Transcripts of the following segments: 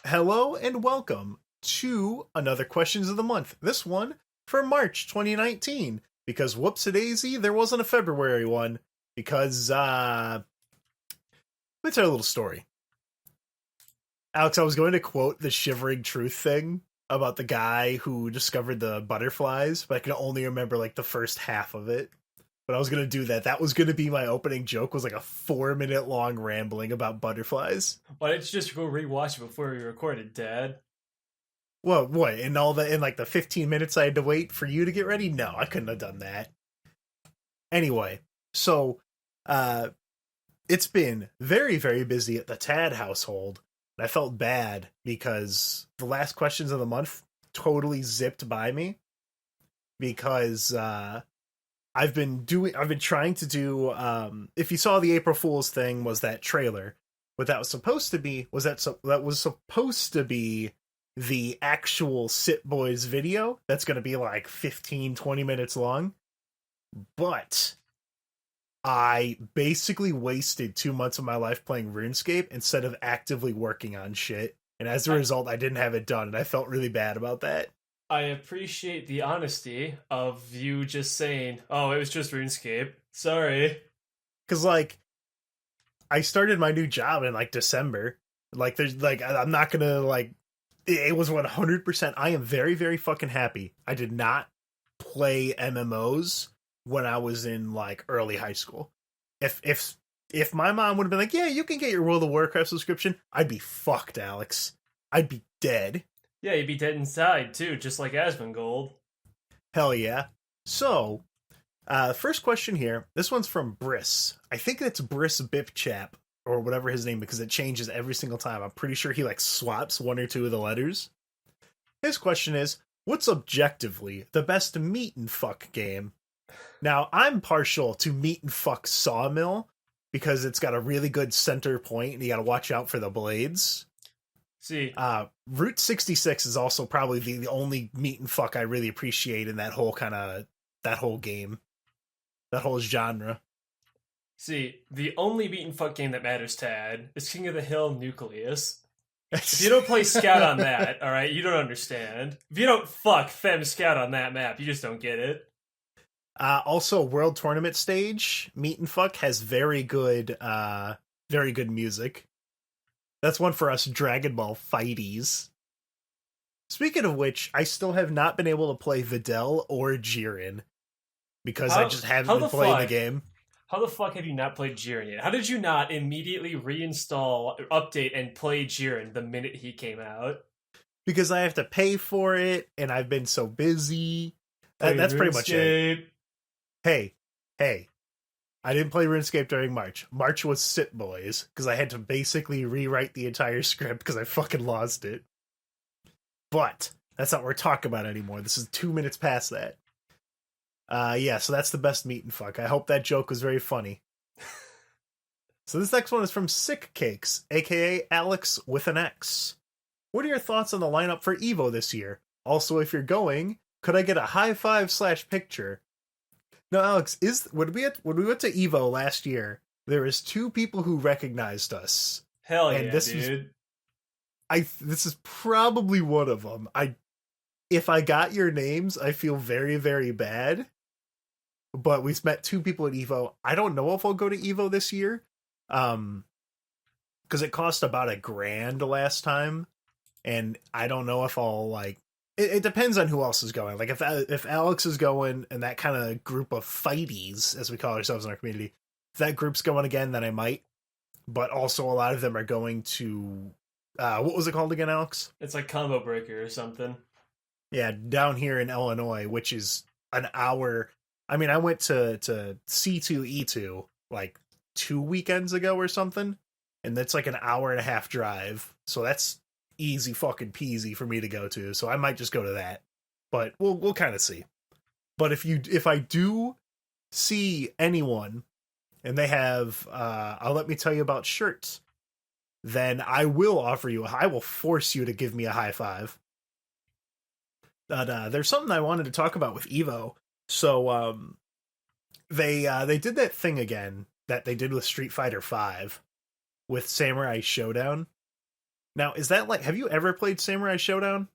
Hello and welcome to another Questions of the Month. This one for March 2019. Because whoops-a-daisy, there wasn't a February one. Because, let me tell you a little story. Alex, I was going to quote the Shivering Truth thing about the guy who discovered the butterflies, but I can only remember like the first half of it. But I was going to do that. That was going to be my opening joke, was like a 4-minute long rambling about butterflies. Why didn't you just go rewatch it before we recorded, Dad? Well, what, in like the 15 minutes I had to wait for you to get ready? No, I couldn't have done that. Anyway, so it's been very, very busy at the Tad household. And I felt bad because the last Questions of the Month totally zipped by me because I've been trying to do if you saw the April Fool's thing, was that trailer. What that was supposed to be was that was supposed to be the actual Sit Boys video that's going to be like 15-20 minutes long. But I basically wasted 2 months of my life playing RuneScape instead of actively working on shit. And as a result, I didn't have it done, and I felt really bad about that. I appreciate the honesty of you just saying, oh, it was just RuneScape. Sorry. Because, like, I started my new job in, like, December. Like, there's, like, I'm not gonna, like, it was 100%. I am very, very fucking happy I did not play MMOs when I was in, like, early high school. If my mom would have been like, yeah, you can get your World of Warcraft subscription, I'd be fucked, Alex. I'd be dead. Yeah, you'd be dead inside, too, just like Asmongold. Hell yeah. So, first question here. This one's from Briss. I think it's Briss Bipchap, or whatever his name, because it changes every single time. I'm pretty sure he, like, swaps one or two of the letters. His question is, what's objectively the best meat and fuck game? Now, I'm partial to Meat and Fuck Sawmill, because it's got a really good center point, and you gotta watch out for the blades. See, Route 66 is also probably the only meat and fuck I really appreciate in that whole game, that whole genre. See, the only meat and fuck game that matters, Tad, is King of the Hill Nucleus. If you don't play Scout on that, alright, you don't understand. If you don't fuck Fem Scout on that map, you just don't get it. Also, World Tournament Stage, Meat and Fuck, has very good music. That's one for us Dragon Ball fighties. Speaking of which, I still have not been able to play Videl or Jiren, because I just haven't been playing the game. How the fuck have you not played Jiren yet? How did you not immediately reinstall, update, and play Jiren the minute he came out? Because I have to pay for it, and I've been so busy. That's pretty much it. Hey, I didn't play RuneScape during March. March was Sit Boys, because I had to basically rewrite the entire script because I fucking lost it. But that's not what we're talking about anymore. This is 2 minutes past that. Yeah, so that's the best meat and fuck. I hope that joke was very funny. So this next one is from Sick Cakes, aka Alex with an X. What are your thoughts on the lineup for EVO this year? Also, if you're going, could I get a high five / picture? Now, Alex, when we went to EVO last year, there was 2 people who recognized us. Hell and yeah, this dude. This is probably one of them. If I got your names, I feel very, very bad. But we've met 2 people at EVO. I don't know if I'll go to EVO this year. Because it cost about $1,000 last time. And I don't know if I'll, like... It depends on who else is going. Like, if Alex is going, and that kind of group of fighties, as we call ourselves in our community, if that group's going again, then I might. But also, a lot of them are going to... what was it called again, Alex? It's like Combo Breaker or something. Yeah, down here in Illinois, which is an hour... I mean, I went to C2E2, like, 2 weekends ago or something, and that's like an hour and a half drive. So that's easy fucking peasy for me to go to, so I might just go to that. But we'll kind of see. But if I do see anyone and they have I'll let me tell you about shirts, then I will I will force you to give me a high five. But there's something I wanted to talk about with Evo. So they did that thing again that they did with Street Fighter V with Samurai Showdown. Now, is that like, have you ever played Samurai Showdown?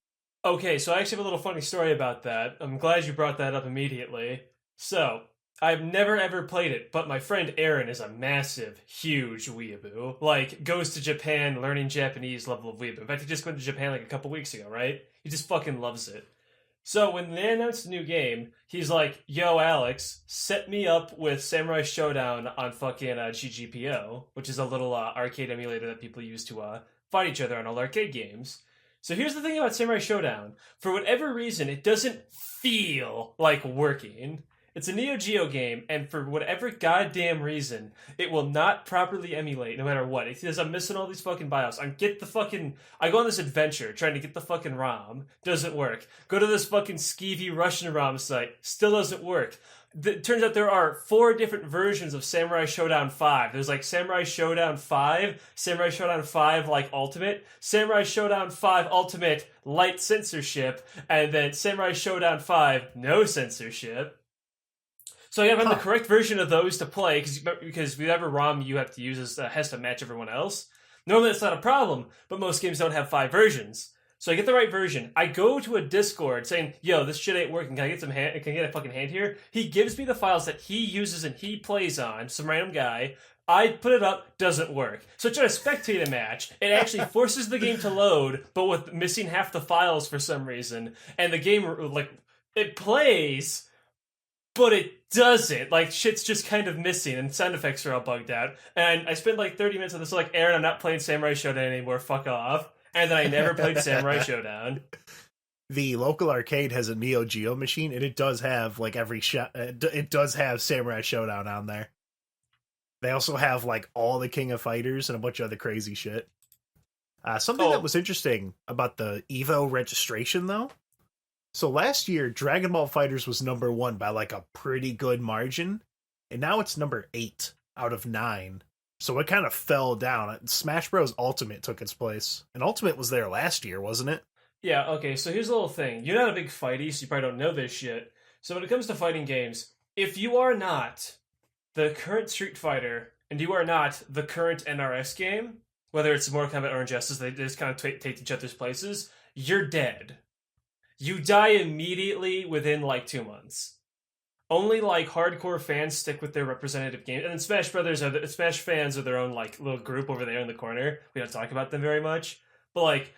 Okay, so I actually have a little funny story about that. I'm glad you brought that up immediately. So, I've never ever played it, but my friend Aaron is a massive, huge weeaboo. Like, goes to Japan learning Japanese level of weeaboo. In fact, he just went to Japan like a couple weeks ago, right? He just fucking loves it. So when they announced the new game, he's like, "Yo, Alex, set me up with Samurai Showdown on fucking GGPO, which is a little arcade emulator that people use to fight each other on all arcade games." So here's the thing about Samurai Showdown. For whatever reason, it doesn't feel like working. It's a Neo Geo game, and for whatever goddamn reason, it will not properly emulate no matter what. It says I'm missing all these fucking BIOS. I go on this adventure trying to get the fucking ROM. Doesn't work. Go to this fucking skeevy Russian ROM site. Still doesn't work. It turns out there are 4 different versions of Samurai Showdown 5. There's like Samurai Showdown 5, Samurai Showdown 5 like Ultimate, Samurai Showdown 5 Ultimate light censorship, and then Samurai Showdown 5 no censorship. So you have to have the correct version of those to play, because whatever ROM you have to use has to match everyone else. Normally that's not a problem, but most games don't have 5 versions. So I get the right version. I go to a Discord saying, "Yo, this shit ain't working. Can I get can I get a fucking hand here?" He gives me the files that he uses and he plays on, some random guy. I put it up, doesn't work. So try to spectate a match. It actually forces the game to load, but with missing half the files for some reason. And the game, like, it plays, but it doesn't. Like, shit's just kind of missing, and sound effects are all bugged out. And I spent like 30 minutes on this, like, "Aaron, I'm not playing Samurai Showdown anymore, fuck off." And then I never played Samurai Showdown. The local arcade has a Neo Geo machine, and it does have, like, it does have Samurai Showdown on there. They also have, like, all the King of Fighters and a bunch of other crazy shit. Something that was interesting about the Evo registration, though. So last year, Dragon Ball FighterZ was number 1 by, like, a pretty good margin. And now it's number 8 out of 9. So it kind of fell down. Smash Bros. Ultimate took its place. And Ultimate was there last year, wasn't it? Yeah, okay, so here's a little thing. You're not a big fighty, so you probably don't know this shit. So when it comes to fighting games, if you are not the current Street Fighter, and you are not the current NRS game, whether it's Mortal Kombat or Injustice, they just kind of take each other's places, you're dead. You die immediately within like 2 months. Only like hardcore fans stick with their representative game, and then Smash fans are their own like little group over there in the corner. We don't talk about them very much, but like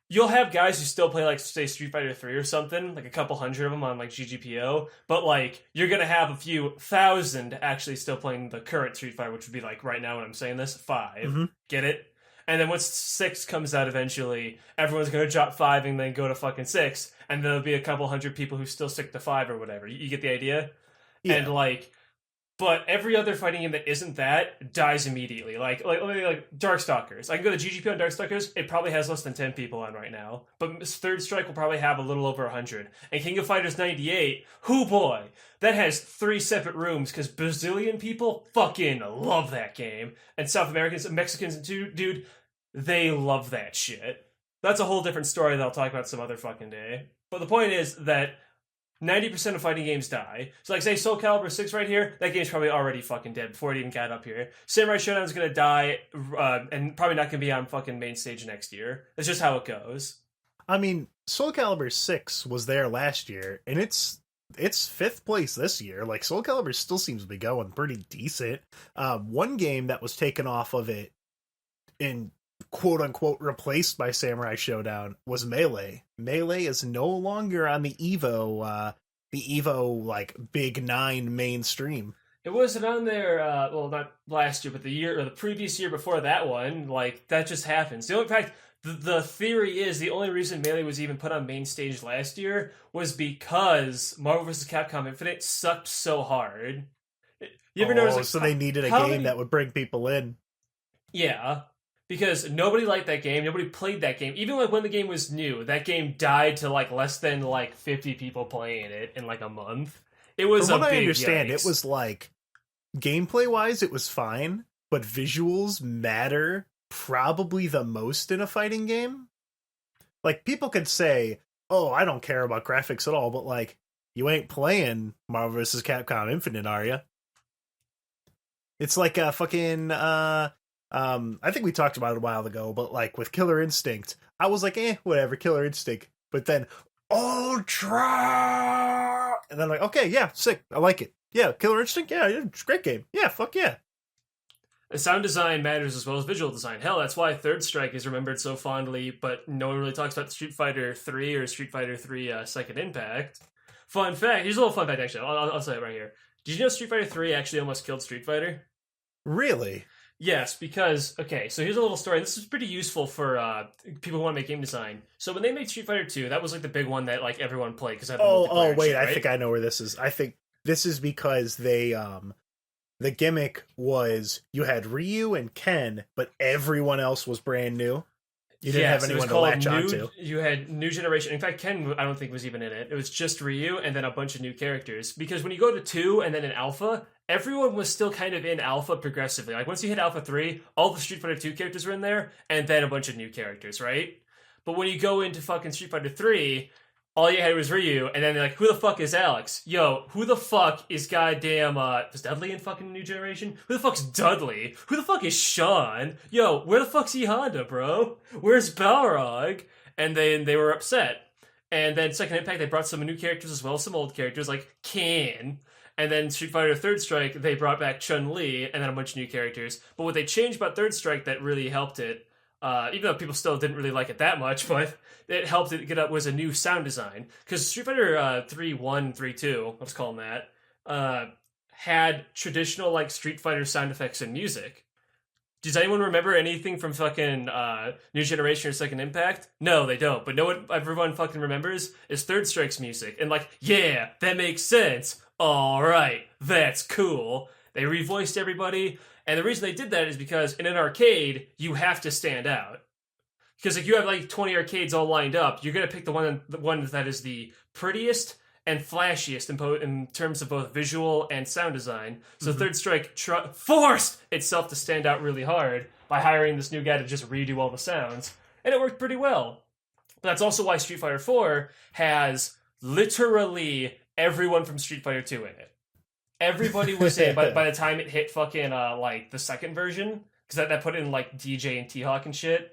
you'll have guys who still play like say Street Fighter 3 or something, like a couple hundred of them on like GGPO, but like you're gonna have a few thousand actually still playing the current Street Fighter, which would be like right now when I'm saying this 5. Mm-hmm. Get it? And then once 6 comes out eventually, everyone's going to drop 5 and then go to fucking 6. And there'll be a couple hundred people who still stick to 5 or whatever. You get the idea? Yeah. And like, but every other fighting game that isn't that dies immediately. Like Darkstalkers. I can go to GGP on Darkstalkers. It probably has less than 10 people on right now. But Third Strike will probably have a little over 100. And King of Fighters 98, hoo boy, that has 3 separate rooms because Brazilian people fucking love that game. And South Americans and Mexicans too, dude, they love that shit. That's a whole different story that I'll talk about some other fucking day. But the point is that 90% of fighting games die. So like say Soul Calibur 6 right here, that game's probably already fucking dead before it even got up here. Samurai Showdown's gonna die and probably not gonna be on fucking main stage next year. That's just how it goes. I mean, Soul Calibur 6 was there last year, and it's 5th place this year. Like, Soul Calibur still seems to be going pretty decent. One game that was taken off of it and quote-unquote replaced by Samurai Showdown was Melee. Melee is no longer on the Evo, like, Big 9 mainstream. It wasn't on there, well, not last year, but the year, or the previous year before that one. Like, that just happens. In fact, the theory is the only reason Melee was even put on main stage last year was because Marvel vs. Capcom Infinite sucked so hard. You ever notice? Like, so they needed a game that would bring people in. Yeah. Because nobody liked that game, nobody played that game. Even like when the game was new, that game died to like less than like 50 people playing it in like a month. It was From what I understand, it was like gameplay wise, it was fine, but visuals matter probably the most in a fighting game. Like people could say, "Oh, I don't care about graphics at all," but like you ain't playing Marvel vs. Capcom Infinite, are you? It's like a fucking I think we talked about it a while ago, but like with Killer Instinct, I was like, whatever, Killer Instinct. But then Ultra, and then I'm like, okay, yeah, sick, I like it. Yeah, Killer Instinct, yeah, it's a great game. Yeah, fuck yeah. Sound design matters as well as visual design. Hell, that's why Third Strike is remembered so fondly, but no one really talks about Street Fighter 3 or Street Fighter 3 Second Impact. Fun fact, here's a little fun fact actually, I'll say it right here. Did you know Street Fighter 3 actually almost killed Street Fighter? Really? Yes, because, okay, so here's a little story. This is pretty useful for people who want to make game design. So when they made Street Fighter 2, that was like the big one that like everyone played because I wait, shit, right? I think I know where this is. I think this is because they the gimmick was you had Ryu and Ken, but everyone else was brand new. You didn't have anyone to latch onto. You had New Generation. In fact, Ken, I don't think was even in it. It was just Ryu and then a bunch of new characters. Because when you go to 2 and then in Alpha, everyone was still kind of in Alpha progressively. Like once you hit Alpha 3, all the Street Fighter 2 characters were in there, and then a bunch of new characters, right? But when you go into fucking Street Fighter 3, all you had was Ryu, and then they're like, who the fuck is Alex? Yo, who the fuck is goddamn, was Dudley in fucking New Generation? Who the fuck's Dudley? Who the fuck is Sean? Yo, where the fuck's E Honda, bro? Where's Balrog? And then they were upset. And then Second Impact, they brought some new characters as well, some old characters like Ken. And then Street Fighter Third Strike, they brought back Chun-Li, and then a bunch of new characters. But what they changed about Third Strike that really helped it, even though people still didn't really like it that much, but it helped it get up, was a new sound design. Because Street Fighter 3-1, 3-2, let's call them that, had traditional like Street Fighter sound effects and music. Does anyone remember anything from fucking New Generation or Second Impact? No, they don't. But know what everyone fucking remembers is Third Strike's music. And like, yeah, that makes sense. All right, that's cool. They revoiced everybody. And the reason they did that is because in an arcade, you have to stand out. Because if you have like 20 arcades all lined up, you're going to pick the one that is the prettiest and flashiest in terms of both visual and sound design. So Third Strike forced itself to stand out really hard by hiring this new guy to just redo all the sounds. And it worked pretty well. But that's also why Street Fighter 4 has literally everyone from Street Fighter 2 in it. Everybody was in by the time it hit fucking like the second version, because that put in like DJ and T-Hawk and shit.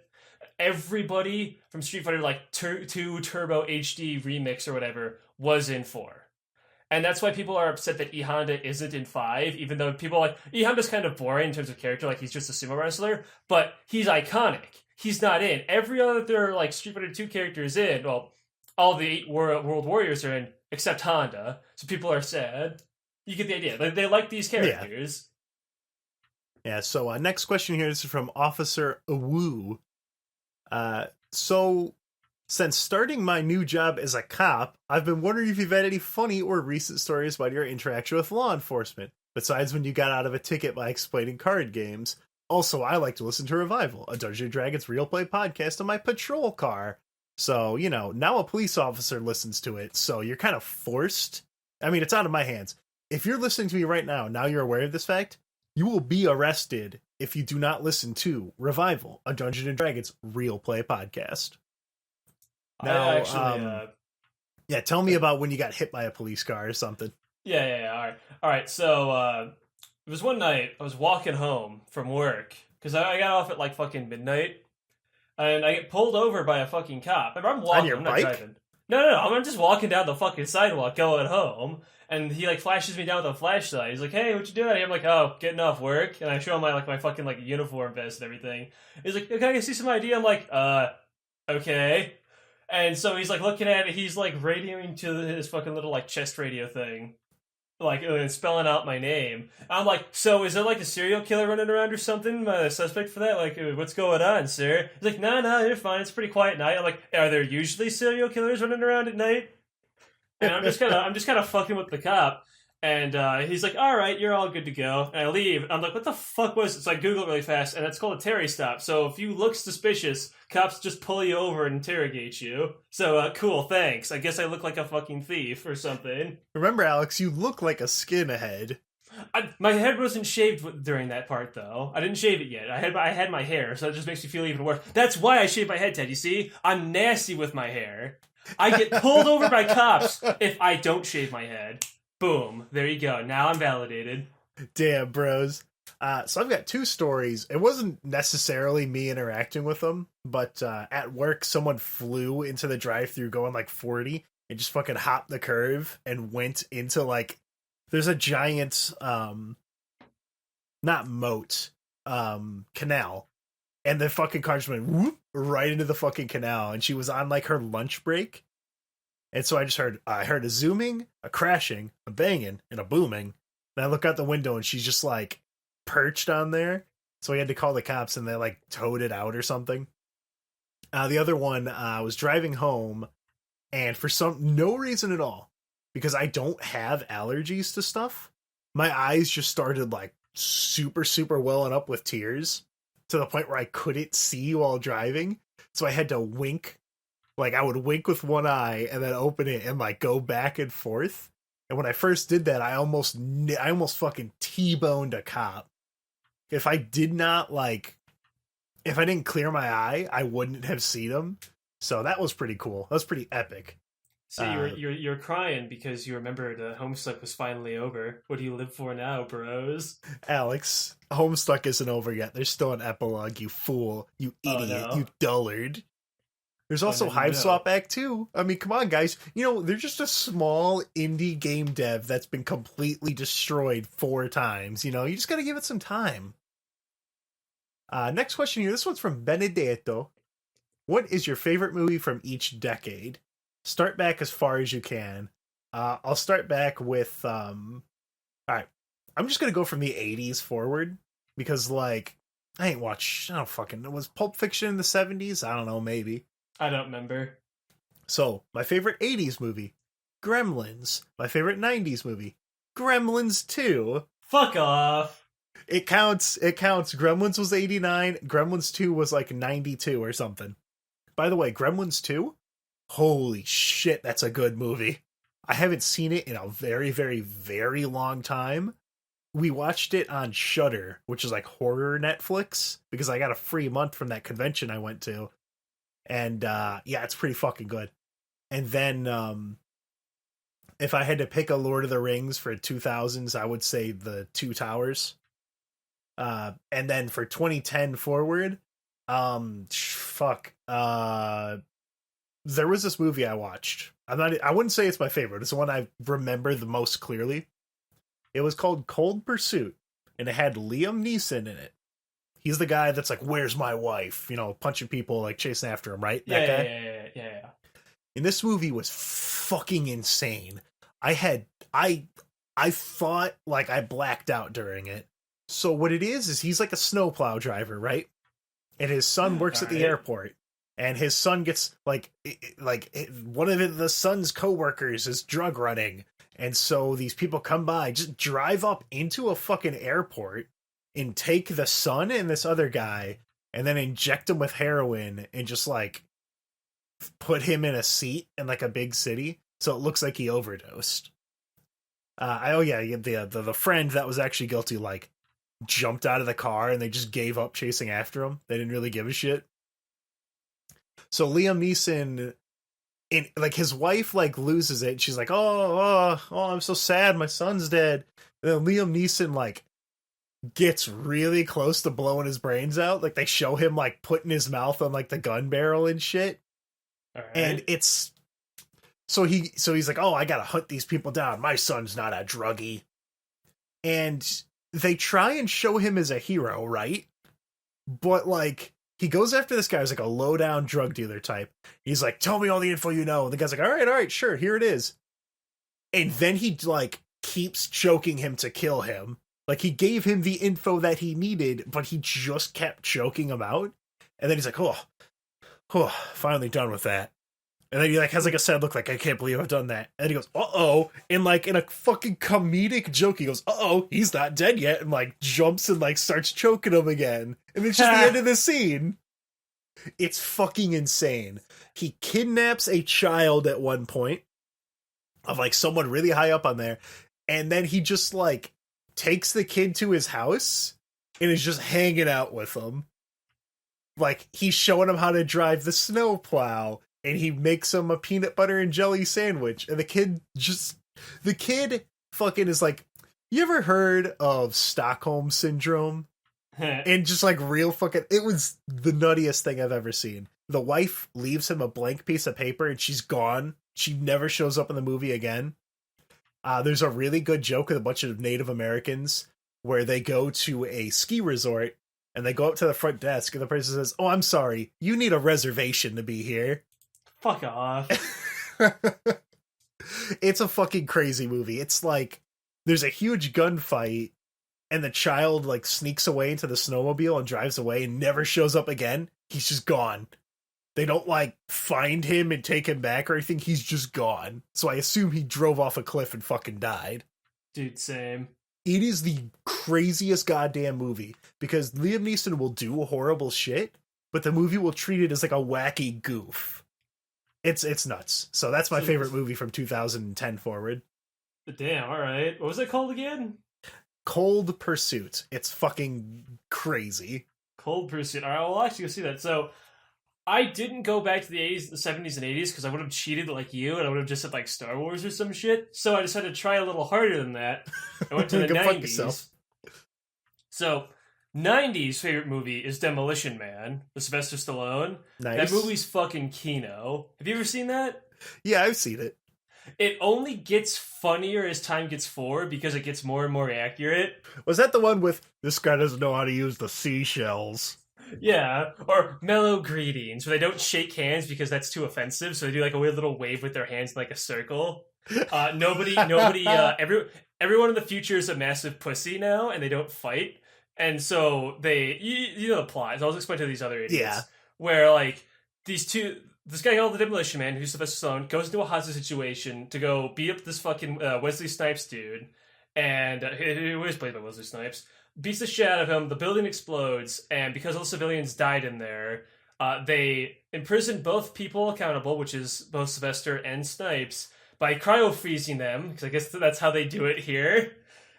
Everybody from Street Fighter like 2 Turbo HD Remix or whatever was in 4. And that's why people are upset that E Honda isn't in 5, even though people are like, E Honda's kind of boring in terms of character, like he's just a sumo wrestler, but he's iconic. He's not in. Every other like Street Fighter 2 character is in. Well, all the 8 World Warriors are in, except Honda. So people are sad. You get the idea. They like these characters. Yeah, so next question here is from Officer Awu. So, since starting my new job as a cop, I've been wondering if you've had any funny or recent stories about your interaction with law enforcement, besides when you got out of a ticket by explaining card games. Also, I like to listen to Revival, a Dungeons & Dragons real play podcast on my patrol car. So, you know, now a police officer listens to it, so you're kind of forced. I mean, it's out of my hands. If you're listening to me right now, now you're aware of this fact, you will be arrested if you do not listen to Revival, a Dungeons & Dragons real play podcast. Now, yeah, tell me about when you got hit by a police car or something. Yeah. All right. So it was one night I was walking home from work because I got off at like fucking midnight, and I get pulled over by a fucking cop. I'm walking. On your I'm bike? not driving. No. I'm just walking down the fucking sidewalk going home. And he like flashes me down with a flashlight. He's like, "Hey, what you doing?" I'm like, "Oh, getting off work." And I show him my fucking like uniform vest and everything. He's like, "Okay, I can see some ID." I'm like, okay." And so he's like looking at it. He's like radioing to his fucking little like chest radio thing, like and spelling out my name. I'm like, "So is there like a serial killer running around or something? A suspect for that? Like, what's going on, sir?" He's like, "No, you're fine. It's a pretty quiet night." I'm like, "Are there usually serial killers running around at night?" And I'm just kind of fucking with the cop, and he's like, "All right, you're all good to go." And I leave. I'm like, "What the fuck was it?" So I Google it really fast, and it's called a Terry stop. So if you look suspicious, cops just pull you over and interrogate you. So cool, thanks. I guess I look like a fucking thief or something. Remember, Alex, you look like a skinhead. My head wasn't shaved during that part, though. I didn't shave it yet. I had my hair, so it just makes me feel even worse. That's why I shave my head, Ted. You see, I'm nasty with my hair. I get pulled over by cops if I don't shave my head. Boom. There you go. Now I'm validated. Damn, bros. So I've got two stories. It wasn't necessarily me interacting with them, but at work, someone flew into the drive-thru going like 40 and just fucking hopped the curve and went into like, there's a giant, not moat, canal. And the fucking car just went whoop, right into the fucking canal. And she was on like her lunch break. And so I heard a zooming, a crashing, a banging, and a booming. And I look out the window and she's just like perched on there. So we had to call the cops and they like towed it out or something. The other one, I was driving home and for no reason at all, because I don't have allergies to stuff, my eyes just started like super, super welling up with tears to the point where I couldn't see while driving. So I had to wink. Like I would wink with one eye and then open it and like go back and forth. And when I first did that, I almost fucking T-boned a cop. If I didn't clear my eye, I wouldn't have seen him. So that was pretty cool. That was pretty epic. So you're crying because you remember the Homestuck was finally over. What do you live for now, bros? Alex, Homestuck isn't over yet. There's still an epilogue, you fool. You idiot. Oh, no. You dullard. There's also Hive Swap Act 2. I mean, come on, guys. You know, they're just a small indie game dev that's been completely destroyed 4 times. You know, you just got to give it some time. Next question here. This one's from Benedetto. What is your favorite movie from each decade? Start back as far as you can. I'll start back with... all right. I'm just going to go from the 80s forward. Because, like, it was Pulp Fiction in the 70s? I don't know, maybe. I don't remember. So, my favorite 80s movie, Gremlins. My favorite 90s movie, Gremlins 2. Fuck off. It counts. Gremlins was 89. Gremlins 2 was like 92 or something. By the way, Gremlins 2? Holy shit, that's a good movie. I haven't seen it in a very, very, very long time. We watched it on Shudder, which is like horror Netflix, because I got a free month from that convention I went to. And, yeah, it's pretty fucking good. And then, if I had to pick a Lord of the Rings for 2000s, I would say the Two Towers. And then for 2010 forward, there was this movie I watched. I wouldn't say it's my favorite. It's the one I remember the most clearly. It was called Cold Pursuit, and it had Liam Neeson in it. He's the guy that's like, where's my wife? You know, punching people, like chasing after him, right? That guy? Yeah. And this movie was fucking insane. I thought like I blacked out during it. So what it is he's like a snowplow driver, right? And his son works at the airport. And his son gets one of the son's coworkers is drug running. And so these people come by, just drive up into a fucking airport and take the son and this other guy and then inject him with heroin and just like put him in a seat in like a big city. So it looks like he overdosed. The friend that was actually guilty, like jumped out of the car and they just gave up chasing after him. They didn't really give a shit. So Liam Neeson, like his wife like loses it. And she's like, oh, I'm so sad. My son's dead. And then Liam Neeson like gets really close to blowing his brains out. Like they show him like putting his mouth on like the gun barrel and shit. All right. And it's so he's like, oh, I gotta hunt these people down. My son's not a druggie. And they try and show him as a hero, right? But like he goes after this guy who's like a low down drug dealer type. He's like, tell me all the info you know. And the guy's like, all right, sure, here it is. And then he like keeps choking him to kill him. Like, he gave him the info that he needed, but he just kept choking him out. And then he's like, oh, finally done with that. And then he like has like a sad look like, I can't believe I've done that. And he goes, uh-oh. And like in a fucking comedic joke, he goes, uh-oh, he's not dead yet. And like jumps and like starts choking him again. And it's just the end of the scene. It's fucking insane. He kidnaps a child at one point of like someone really high up on there. And then he just like takes the kid to his house and is just hanging out with him. Like, he's showing him how to drive the snowplow, and he makes him a peanut butter and jelly sandwich. And the kid fucking is like, You ever heard of Stockholm Syndrome? And just like real fucking, it was the nuttiest thing I've ever seen. The wife leaves him a blank piece of paper and she's gone. She never shows up in the movie again. There's a really good joke with a bunch of Native Americans where they go to a ski resort and they go up to the front desk and the person says, "Oh, I'm sorry, you need a reservation to be here." Fuck off. It's a fucking crazy movie. It's like there's a huge gunfight and the child like sneaks away into the snowmobile and drives away and never shows up again. He's just gone. They don't like find him and take him back or anything. He's just gone. So I assume he drove off a cliff and fucking died. Dude, same. It is the craziest goddamn movie because Liam Neeson will do horrible shit, but the movie will treat it as like a wacky goof. It's nuts. So that's my favorite movie from 2010 forward. Damn, alright. What was it called again? Cold Pursuit. It's fucking crazy. Cold Pursuit. Alright, well, I'll actually go see that. So, I didn't go back to the 80s, the 70s, and 80s because I would have cheated like you and I would have just said like Star Wars or some shit. So I decided to try a little harder than that. I went to the 90s. So, 90s favorite movie is Demolition Man, with Sylvester Stallone. Nice. That movie's fucking Kino. Have you ever seen that? Yeah, I've seen it. It only gets funnier as time gets forward because it gets more and more accurate. Was that the one with, "This guy doesn't know how to use the seashells"? Yeah, or mellow greetings, where they don't shake hands because that's too offensive, so they do like a weird little wave with their hands in like a circle. Everyone in the future is a massive pussy now, and they don't fight. And so you know the plot. So I'll explain to these other idiots. Yeah. Where like this guy called the Demolition Man, who's Sylvester Stallone, goes into a hostage situation to go beat up this fucking Wesley Snipes dude, and he was played by Wesley Snipes. Beats the shit out of him. The building explodes, and because all the civilians died in there, they imprison both people accountable, which is both Sylvester and Snipes, by cryo-freezing them, because I guess that's how they do it here.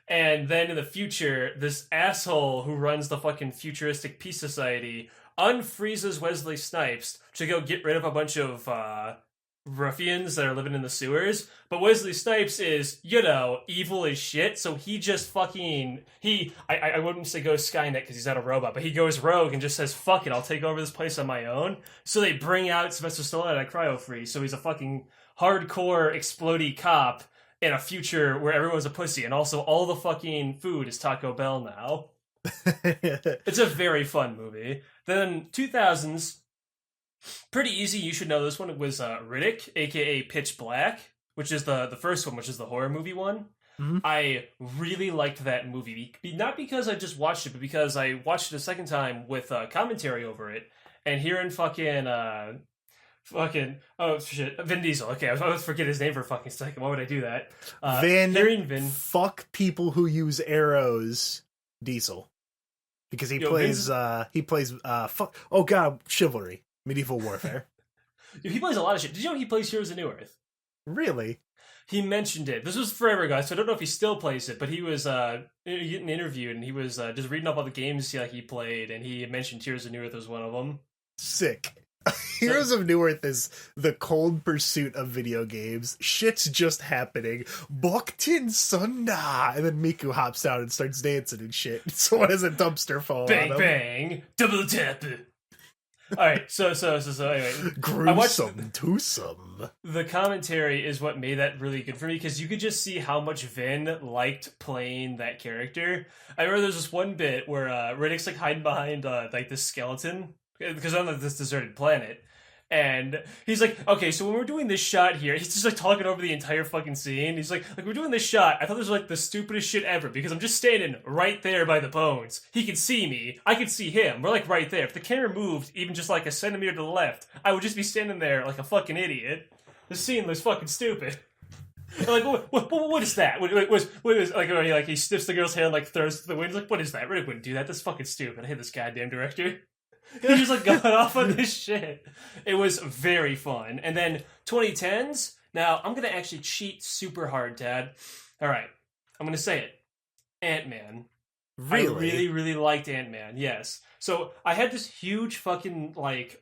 And then in the future, this asshole who runs the fucking futuristic peace society unfreezes Wesley Snipes to go get rid of a bunch of ruffians that are living in the sewers. But Wesley Snipes is, evil as shit, so he just fucking... I wouldn't say go Skynet because he's not a robot, but he goes rogue and just says, "Fuck it, I'll take over this place on my own." So they bring out Sylvester Stallone at a cryo-freeze, so he's a fucking hardcore explodey cop in a future where everyone's a pussy, and also all the fucking food is Taco Bell now. It's a very fun movie. Then 2000s, pretty easy, you should know this one. It was Riddick, aka Pitch Black, which is the first one, which is the horror movie one. Mm-hmm. I really liked that movie. Not because I just watched it, but because I watched it a second time with commentary over it, and hearing oh shit, Vin Diesel. Okay, I was about to forget his name for a fucking second. Why would I do that? Vin. Fuck people who use arrows. Diesel, because he plays Chivalry, Medieval Warfare. He plays a lot of shit. Did you know he plays Heroes of New Earth? Really? He mentioned it. This was forever ago, so I don't know if he still plays it. But he was getting interviewed, and he was just reading up all the games he played, and he mentioned Heroes of New Earth as one of them. Sick. Heroes of New Earth is the Cold Pursuit of video games. Shit's just happening. Boktin Sunda! And then Miku hops down and starts dancing and shit. Someone has a dumpster fall bang, on him. Bang, double tap. Alright, so anyway. Gruesome, twosome. The commentary is what made that really good for me, because you could just see how much Vin liked playing that character. I remember there's this one bit where Riddick's like hiding behind this skeleton, because on this deserted planet, and he's like, "Okay, so when we're doing this shot here," he's just like talking over the entire fucking scene. He's like, "We're doing this shot. I thought this was like the stupidest shit ever because I'm just standing right there by the bones. He can see me. I can see him. We're like right there. If the camera moved even just like a centimeter to the left, I would just be standing there like a fucking idiot. The scene looks fucking stupid." Like, what is that? What is like he sniffs the girl's hand, like throws it to the wind. He's like, "What is that? Riddick wouldn't do that. That's fucking stupid. I hate this goddamn director." He just like got off on this shit. It was very fun. And then 2010s. Now I'm gonna actually cheat super hard, Dad. All right, I'm gonna say it. Ant-Man. Really? I really, really liked Ant-Man. Yes. So I had this huge fucking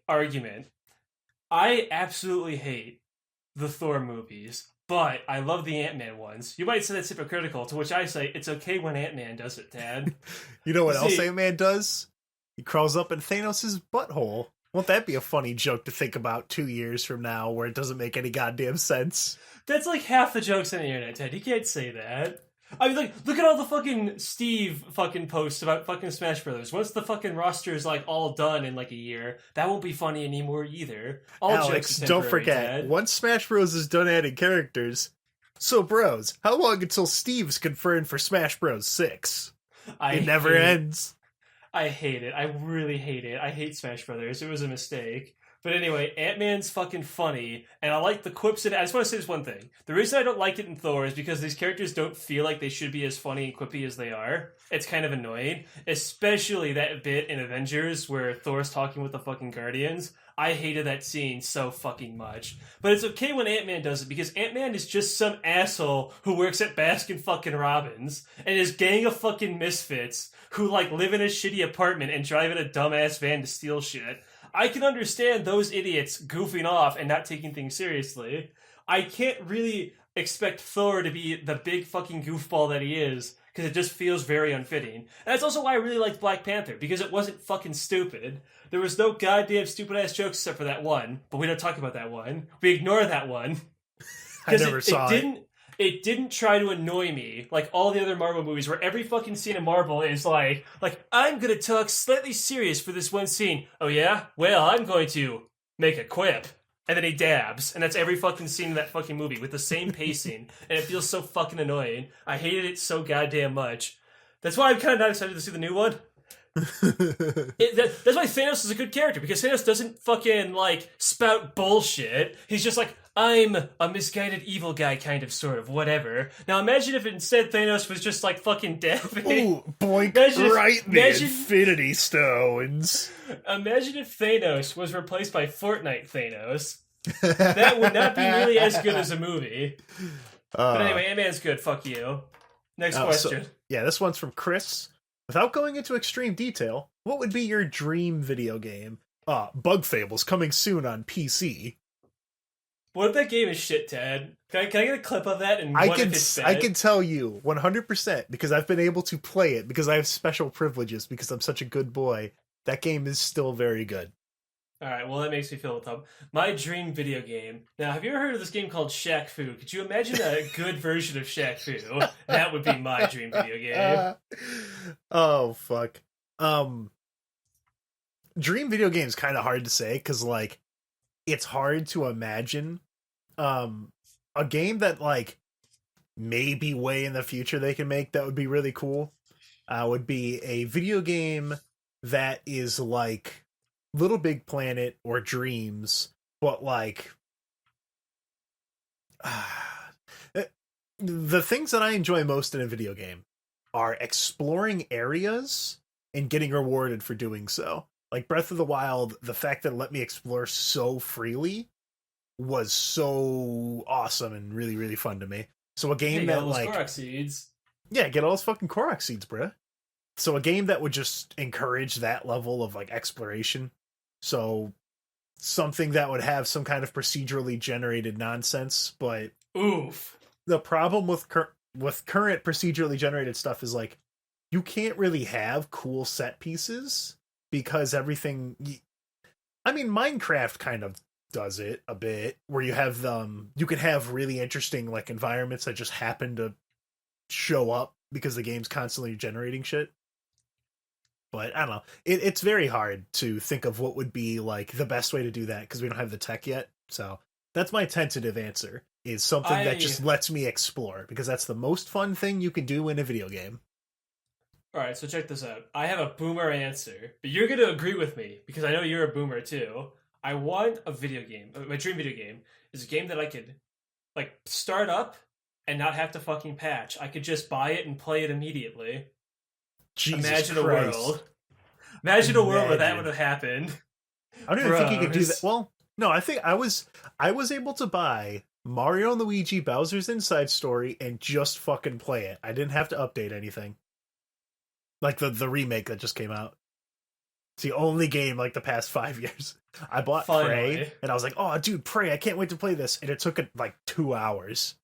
argument. I absolutely hate the Thor movies, but I love the Ant-Man ones. You might say that's hypocritical, to which I say it's okay when Ant-Man does it, Dad. You know what else Ant-Man does? He crawls up in Thanos' butthole. Won't that be a funny joke to think about 2 years from now where it doesn't make any goddamn sense? That's like half the jokes on the internet, Ted. You can't say that. I mean, like, look at all the fucking Steve fucking posts about fucking Smash Brothers. Once the fucking roster is, like, all done in, like, a year, that won't be funny anymore either. All Alex, jokes don't forget, Ted. once Smash Bros. Is done adding characters, so bros, how long until Steve's confirmed for Smash Bros. 6? It never ends. I hate it. I really hate it. I hate Smash Brothers. It was a mistake. But anyway, Ant-Man's fucking funny, and I like the quips in it. I just want to say this one thing. The reason I don't like it in Thor is because these characters don't feel like they should be as funny and quippy as they are. It's kind of annoying. Especially that bit in Avengers where Thor's talking with the fucking Guardians. I hated that scene so fucking much. But it's okay when Ant-Man does it, because Ant-Man is just some asshole who works at Baskin fucking Robbins, and his gang of fucking misfits who, like, live in a shitty apartment and drive in a dumbass van to steal shit. I can understand those idiots goofing off and not taking things seriously. I can't really expect Thor to be the big fucking goofball that he is, because it just feels very unfitting. And that's also why I really liked Black Panther, because it wasn't fucking stupid. There was no goddamn stupid-ass jokes except for that one, but we don't talk about that one. We ignore that one. I never saw it. It didn't try to annoy me like all the other Marvel movies where every fucking scene in Marvel is like, I'm gonna talk slightly serious for this one scene. Oh yeah? Well, I'm going to make a quip. And then he dabs. And that's every fucking scene in that fucking movie with the same pacing. And it feels so fucking annoying. I hated it so goddamn much. That's why I'm kind of not excited to see the new one. That's why Thanos is a good character, because Thanos doesn't fucking, like, spout bullshit. He's just like, I'm a misguided evil guy, kind of, sort of, whatever. Now imagine if instead Thanos was just, like, fucking dabbing. Ooh, boink, right in the Infinity Stones. Imagine if Thanos was replaced by Fortnite Thanos. That would not be nearly as good as a movie. But anyway, Ant-Man's good, fuck you. Next question. This one's from Chris. Without going into extreme detail, what would be your dream video game? Bug Fables coming soon on PC. What if that game is shit, Ted? Can I get a clip of that? And I can tell you 100% because I've been able to play it because I have special privileges because I'm such a good boy. That game is still very good. All right, well, that makes me feel tough. My dream video game. Now, have you ever heard of this game called Shaq Fu? Could you imagine a good version of Shaq Fu? That would be my dream video game. Oh, fuck. Dream video game is kind of hard to say because, like, it's hard to imagine a game that, like, maybe way in the future they can make that would be really cool. Would be a video game that is like Little Big Planet or Dreams, but like the things that I enjoy most in a video game are exploring areas and getting rewarded for doing so. Like Breath of the Wild, the fact that it let me explore so freely was so awesome and really, really fun to me. So a game that like Korok seeds. Yeah, get all those fucking Korok seeds, bruh. So a game that would just encourage that level of like exploration. So something that would have some kind of procedurally generated nonsense, but oof. The problem with current procedurally generated stuff is like you can't really have cool set pieces because everything. I mean, Minecraft kind of does it a bit, where you have you can have really interesting like environments that just happen to show up because the game's constantly generating shit. But I don't know. It's very hard to think of what would be like the best way to do that because we don't have the tech yet. So that's my tentative answer, is something that just lets me explore, because that's the most fun thing you can do in a video game. All right, so check this out. I have a boomer answer, but you're going to agree with me because I know you're a boomer too. I want a video game. My dream video game is a game that I could like start up and not have to fucking patch. I could just buy it and play it immediately. Imagine a world. Imagine a world where that would have happened. I don't even think you could do that. Well, no, I think I was able to buy Mario and Luigi Bowser's Inside Story and just fucking play it. I didn't have to update anything. Like the remake that just came out. It's the only game like the past 5 years. I bought Prey and I was like, oh dude, Prey, I can't wait to play this. And it took like 2 hours.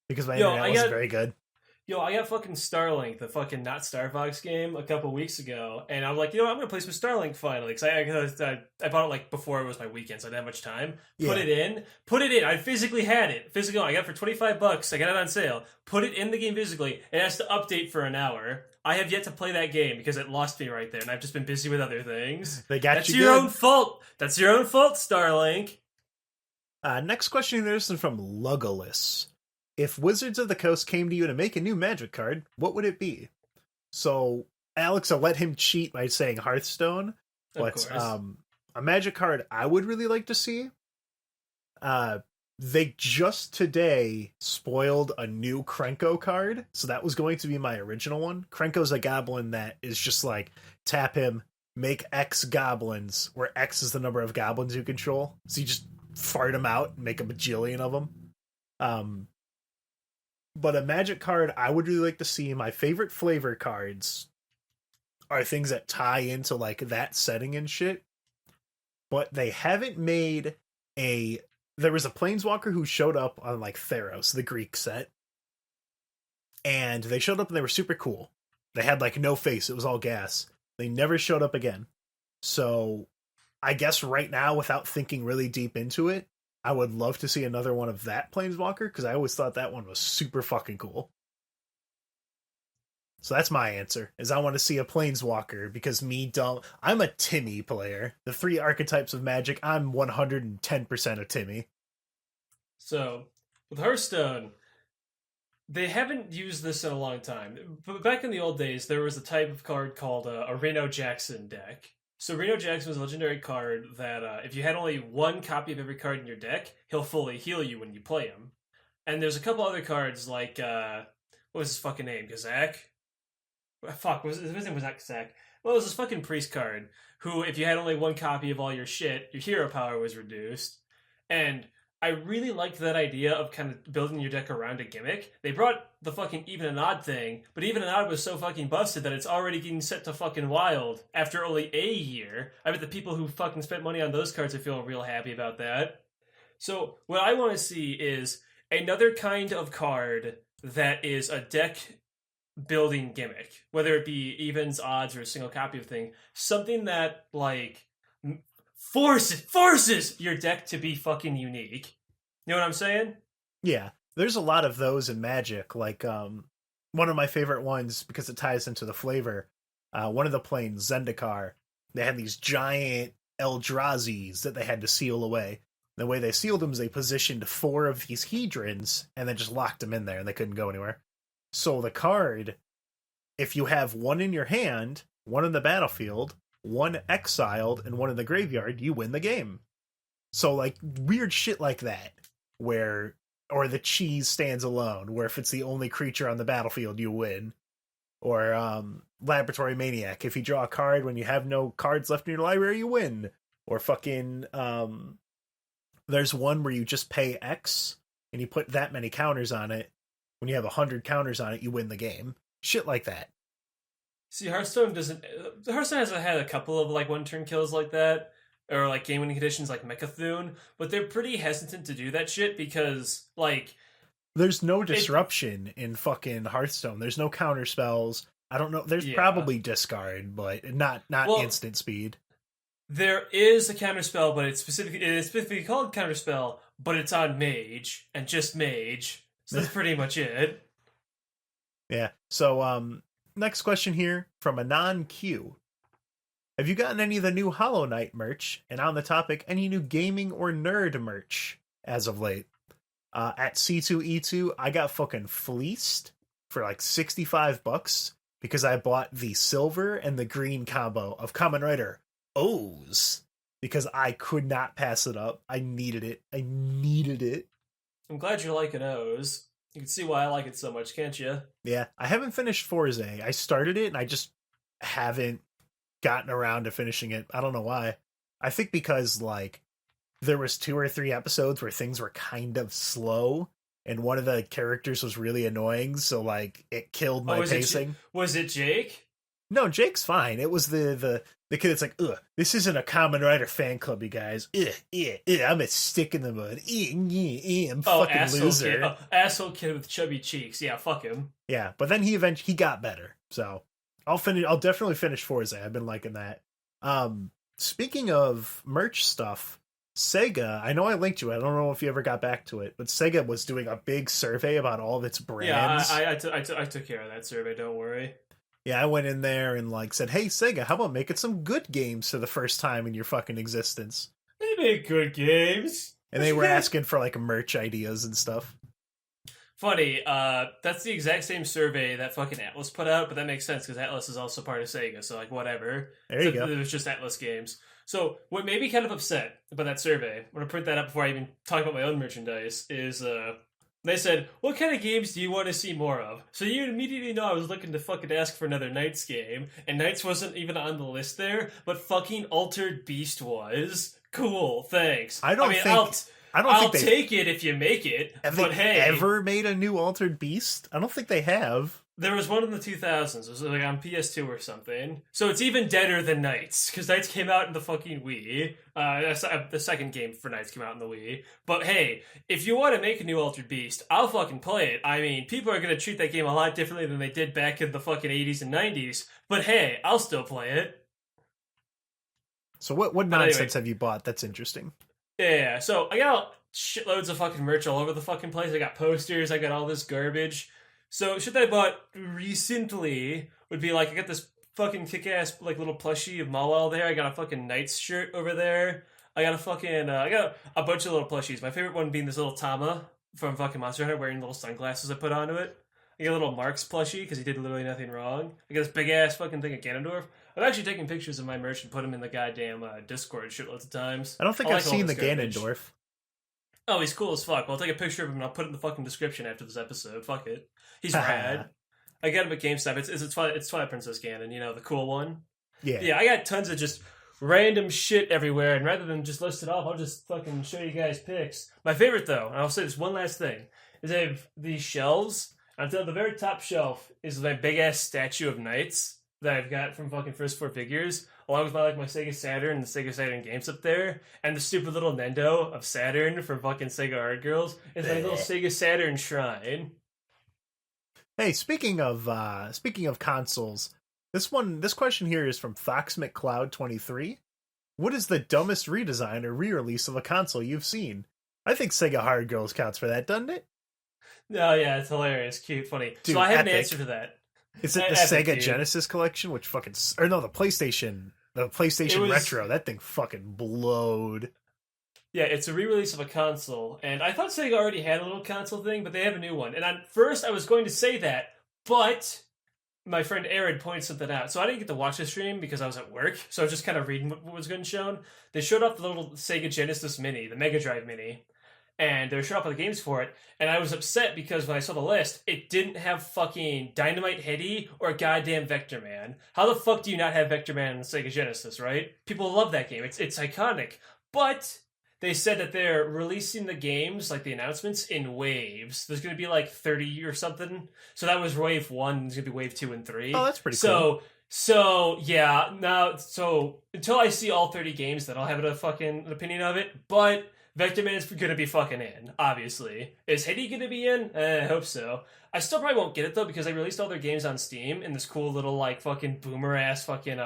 because my Yo, internet wasn't very good. I got fucking Starlink, the fucking not Star Fox game, a couple weeks ago, and I'm like, I'm gonna play some Starlink finally, because I bought it like before it was my weekend, so I didn't have much time. Put it in. I physically had it. I got it for $25. I got it on sale. Put it in the game physically. It has to update for an hour. I have yet to play that game because it lost me right there, and I've just been busy with other things. That's your own fault. That's your own fault, Starlink. Next question here is from Lugolus. If Wizards of the Coast came to you to make a new Magic card, what would it be? So, Alex, I'll let him cheat by saying Hearthstone. But a Magic card I would really like to see. They just today spoiled a new Krenko card. So that was going to be my original one. Krenko's a goblin that is just like, tap him, make X goblins, where X is the number of goblins you control. So you just fart them out and make a bajillion of them. But a Magic card I would really like to see. My favorite flavor cards are things that tie into like that setting and shit. But they haven't made a... There was a Planeswalker who showed up on like Theros, the Greek set. And they showed up and they were super cool. They had like no face. It was all gas. They never showed up again. So I guess right now, without thinking really deep into it, I would love to see another one of that Planeswalker, because I always thought that one was super fucking cool. So that's my answer, is I want to see a Planeswalker, because I'm a Timmy player. The 3 archetypes of Magic, I'm 110% a Timmy. So, with Hearthstone, they haven't used this in a long time. But back in the old days, there was a type of card called a Reno Jackson deck. So Reno Jackson was a legendary card that if you had only one copy of every card in your deck, he'll fully heal you when you play him. And there's a couple other cards like, what was his fucking name? Kazak? Fuck, his name was not Kazak. Well, it was this fucking priest card who, if you had only one copy of all your shit, your hero power was reduced. And I really liked that idea of kind of building your deck around a gimmick. They brought the fucking even and odd thing, but even and odd was so fucking busted that it's already getting set to fucking wild after only a year. I bet the people who fucking spent money on those cards are feeling real happy about that. So what I want to see is another kind of card that is a deck building gimmick, whether it be evens, odds, or a single copy of thing. Something that like forces your deck to be fucking unique. You know what I'm saying? Yeah, there's a lot of those in Magic. Like one of my favorite ones, because it ties into the flavor, one of the planes, Zendikar, they had these giant Eldrazi's that they had to seal away. The way they sealed them is they positioned 4 of these Hedrons and then just locked them in there and they couldn't go anywhere. So the card, if you have 1 in your hand, 1 in the battlefield, 1 exiled, and 1 in the graveyard, you win the game. So like weird shit like that, or the cheese stands alone, where if it's the only creature on the battlefield, you win. Or Laboratory Maniac, if you draw a card when you have no cards left in your library, you win. Or fucking there's one where you just pay X and you put that many counters on it. When you have 100 counters on it, you win the game. Shit like that. See, Hearthstone hasn't had a couple of like 1-turn kills like that, or like game winning conditions like Mechathune, but they're pretty hesitant to do that shit because like there's no disruption in fucking Hearthstone. There's no counter spells. I don't know. There's probably discard, but not instant speed. There is a counterspell, but it's specifically called counterspell, but it's on mage and just mage. So that's pretty much it. Yeah. So next question here from a non-Q. Have you gotten any of the new Hollow Knight merch? And on the topic, any new gaming or nerd merch as of late? At C2E2, I got fucking fleeced for like $65 because I bought the silver and the green combo of Kamen Rider O's because I could not pass it up. I needed it. I'm glad you're liking O's. You can see why I like it so much, can't you? Yeah, I haven't finished Forza. I started it and I just haven't gotten around to finishing it. I don't know why. I think because like there was 2 or 3 episodes where things were kind of slow and one of the characters was really annoying, so like it killed my pacing. Was it Jake? No, Jake's fine. It was the kid that's like, ugh, this isn't a Kamen Rider fan club, you guys. I'm a stick in the mud. I'm fucking asshole loser. kid. Asshole kid with chubby cheeks. Yeah, fuck him. Yeah, but then he got better. So I'll definitely finish Forza. I've been liking that. Speaking of merch stuff, Sega, I know I linked you. I don't know if you ever got back to it, but Sega was doing a big survey about all of its brands. Yeah, I took care of that survey. Don't worry. Yeah, I went in there and like said, "Hey Sega, how about making some good games for the first time in your fucking existence?" They make good games. And they were asking for like merch ideas and stuff. Funny, that's the exact same survey that fucking Atlas put out, but that makes sense because Atlas is also part of Sega, so like whatever. There you go. It was just Atlas games. So what made me kind of upset about that survey, I'm gonna print that up before I even talk about my own merchandise, is they said, what kind of games do you want to see more of? So you immediately know I was looking to fucking ask for another Knights game, and Knights wasn't even on the list there, but fucking Altered Beast was. Cool, thanks. I'll take it if you make it. Have but they hey, ever made a new Altered Beast? I don't think they have. There was one in the 2000s. It was like on PS2 or something. So it's even deader than Knights, because Knights came out in the fucking Wii. The second game for Knights came out in the Wii. But hey, if you want to make a new Altered Beast, I'll fucking play it. I mean, people are going to treat that game a lot differently than they did back in the fucking 80s and 90s. But hey, I'll still play it. So what nonsense have you bought that's interesting? Yeah, so I got shitloads of fucking merch all over the fucking place. I got posters, I got all this garbage. So shit that I bought recently would be like, I got this fucking kick-ass like little plushie of Mawel there. I got a fucking Knights shirt over there. I got a fucking, I got a bunch of little plushies. My favorite one being this little Tama from fucking Monster Hunter wearing little sunglasses I put onto it. I got a little Marks plushie because he did literally nothing wrong. I got this big-ass fucking thing of Ganondorf. I've actually taken pictures of my merch and put them in the goddamn Discord shitloads of times. I don't think I've seen the Ganondorf. Oh, he's cool as fuck. I'll take a picture of him and I'll put it in the fucking description after this episode. Fuck it. He's rad. I got him at GameStop. It's Twilight Princess Ganon, you know, the cool one. Yeah. Yeah, I got tons of just random shit everywhere, and rather than just list it off, I'll just fucking show you guys pics. My favorite, though, and I'll say this one last thing, is I have these shelves. On the very top shelf is my big-ass statue of Knights that I've got from fucking First Four Figures, along with my Sega Saturn and the Sega Saturn games up there, and the stupid little Nendo of Saturn from fucking Sega Hard Girls. It's my little Sega Saturn shrine. Hey, speaking of consoles, this question here is from Fox McCloud 23. What is the dumbest redesign or re-release of a console you've seen? I think Sega Hard Girls counts for that, doesn't it? Oh yeah, it's hilarious, cute, funny. Dude, so I have epic. an answer to that. Is it the Sega Genesis collection, which fucking, or no, the PlayStation Retro? That thing fucking blowed. Yeah, it's a re-release of a console, and I thought Sega already had a little console thing, but they have a new one. And at first, I was going to say that, but my friend Aaron pointed something out. So I didn't get to watch the stream because I was at work, so I was just kind of reading what was getting shown. They showed off the little Sega Genesis Mini, the Mega Drive Mini, and they showed off all the games for it, and I was upset because when I saw the list, it didn't have fucking Dynamite Headdy or goddamn Vector Man. How the fuck do you not have Vector Man on the Sega Genesis, right? People love that game. It's iconic. But they said that they're releasing the games, like the announcements, in waves. There's going to be like 30 or something. So that was wave 1, there's going to be wave 2 and 3. Oh, that's pretty cool. So yeah, so until I see all 30 games, then I'll have an opinion of it. But Vector Man's going to be fucking in, obviously. Is Headdy going to be in? I hope so. I still probably won't get it, though, because they released all their games on Steam in this cool little, like, fucking boomer-ass fucking,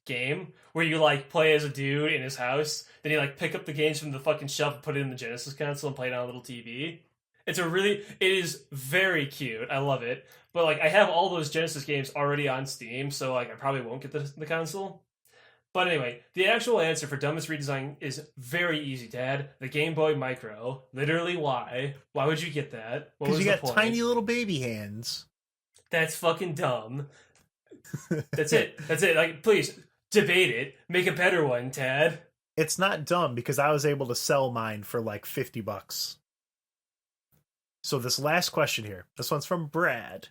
game where you, like, play as a dude in his house. Then you, like, pick up the games from the fucking shelf and put it in the Genesis console and play it on a little TV. It is very cute. I love it. But, like, I have all those Genesis games already on Steam, so, like, I probably won't get the console. But anyway, the actual answer for dumbest redesign is very easy, Dad. The Game Boy Micro. Literally, why? Why would you get that? Because you got tiny little baby hands. That's fucking dumb. That's it. That's it. Like, please, debate it. Make a better one, Tad. It's not dumb because I was able to sell mine for like $50. So this last question here. This one's from Brad.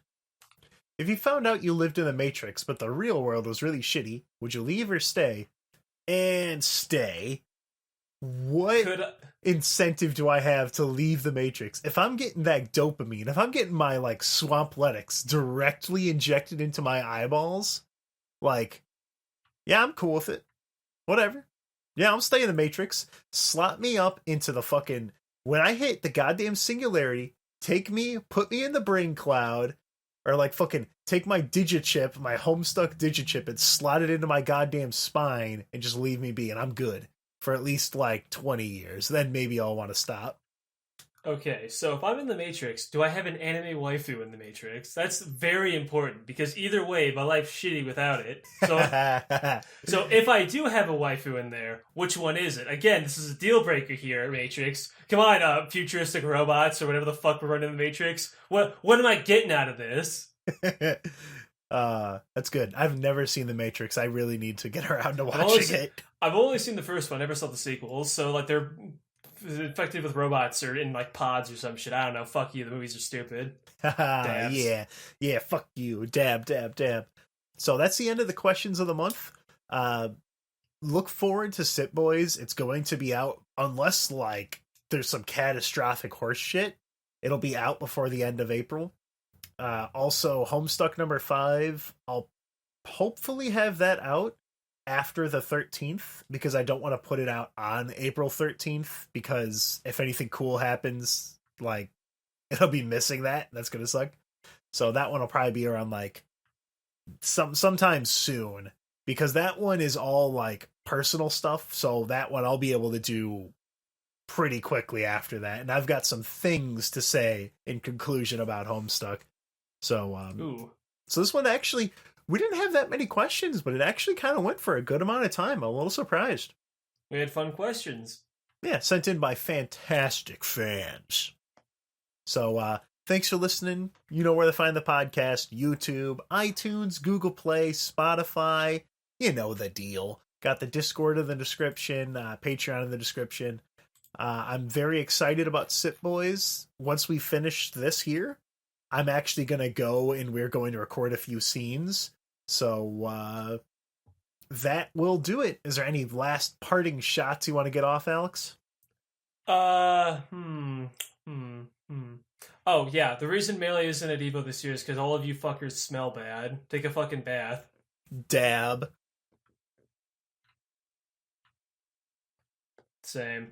If you found out you lived in the Matrix, but the real world was really shitty, would you leave or stay? And stay. What incentive do I have to leave the Matrix? If I'm getting that dopamine, if I'm getting my like Swampletics directly injected into my eyeballs, Like, yeah, I'm cool with it. Whatever. Yeah, I'm staying in the Matrix. Slot me up into the fucking. When I hit the goddamn singularity, take me, put me in the Braincloud, or like fucking take my digichip, my Homestuck digichip, and slot it into my goddamn spine and just leave me be, and I'm good for at least like 20 years. Then maybe I'll want to stop. Okay, so if I'm in the Matrix, do I have an anime waifu in the Matrix? That's very important because either way, my life's shitty without it. So if I do have a waifu in there, which one is it? Again, this is a deal breaker here, Matrix. Come on, futuristic robots or whatever the fuck we're running in the Matrix. What am I getting out of this? That's good. I've never seen The Matrix. I really need to get around to watching it. I've only seen the first one. I never saw the sequels. So like they're infected with robots or in like pods or some shit. I don't know. Fuck you. The movies are stupid. Yeah. Fuck you. Dab. So that's the end of the questions of the month. Look forward to Sit Boys. It's going to be out unless like there's some catastrophic horse shit. It'll be out before the end of April. Also, Homestuck number 5. I'll hopefully have that out after the 13th because I don't want to put it out on April 13th because if anything cool happens, like it'll be missing that. That's gonna suck. So that one will probably be around like sometime soon because that one is all like personal stuff. So that one I'll be able to do pretty quickly after that. And I've got some things to say in conclusion about Homestuck. So so this one actually. We didn't have that many questions, but it actually kind of went for a good amount of time. I'm a little surprised. We had fun questions. Yeah, sent in by fantastic fans. So, thanks for listening. You know where to find the podcast. YouTube, iTunes, Google Play, Spotify. You know the deal. Got the Discord in the description, Patreon in the description. I'm very excited about Sit Boys. Once we finish this here, I'm actually going to go and we're going to record a few scenes. So, that will do it. Is there any last parting shots you want to get off, Alex? Oh, yeah. The reason Melee isn't at Evo this year is because all of you fuckers smell bad. Take a fucking bath. Dab. Same.